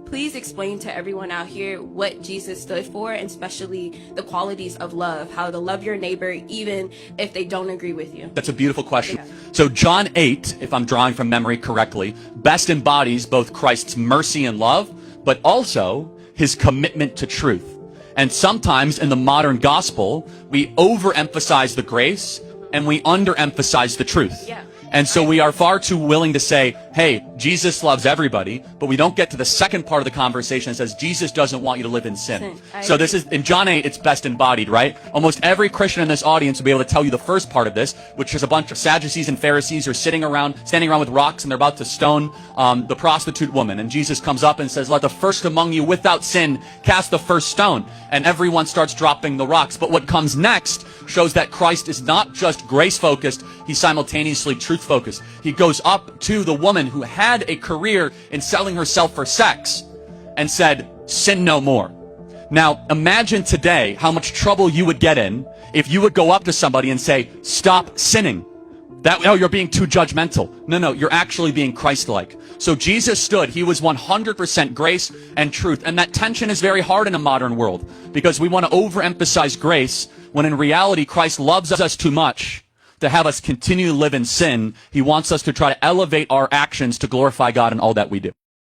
Please explain to everyone out here what Jesus stood for, and especially the qualities of love, how to love your neighbor even if they don't agree with you. That's a beautiful question. Yeah. So John 8, if I'm drawing from memory correctly, best embodies both Christ's mercy and love, but also his commitment to truth. And sometimes in the modern gospel, we overemphasize the grace and we underemphasize the truth. Yeah. And so we are far too willing to say, hey, Jesus loves everybody, but we don't get to the second part of the conversation that says Jesus doesn't want you to live in sin. So this is, in John 8, it's best embodied, right? Almost every Christian in this audience will be able to tell you the first part of this, which is a bunch of Sadducees and Pharisees who are standing around with rocks, and they're about to stone the prostitute woman. And Jesus comes up and says, let the first among you without sin cast the first stone. And everyone starts dropping the rocks. But what comes next shows that Christ is not just grace-focused, he's simultaneously truth-focused. He goes up to the woman who had a career in selling herself for sex and said, sin no more. Now, imagine today how much trouble you would get in if you would go up to somebody and say, stop sinning. Oh, you're being too judgmental. No, you're actually being Christ-like. So Jesus stood. He was 100% grace and truth. And that tension is very hard in a modern world because we want to overemphasize grace when in reality Christ loves us too much to have us continue to live in sin. He wants us to try to elevate our actions to glorify God in all that we do.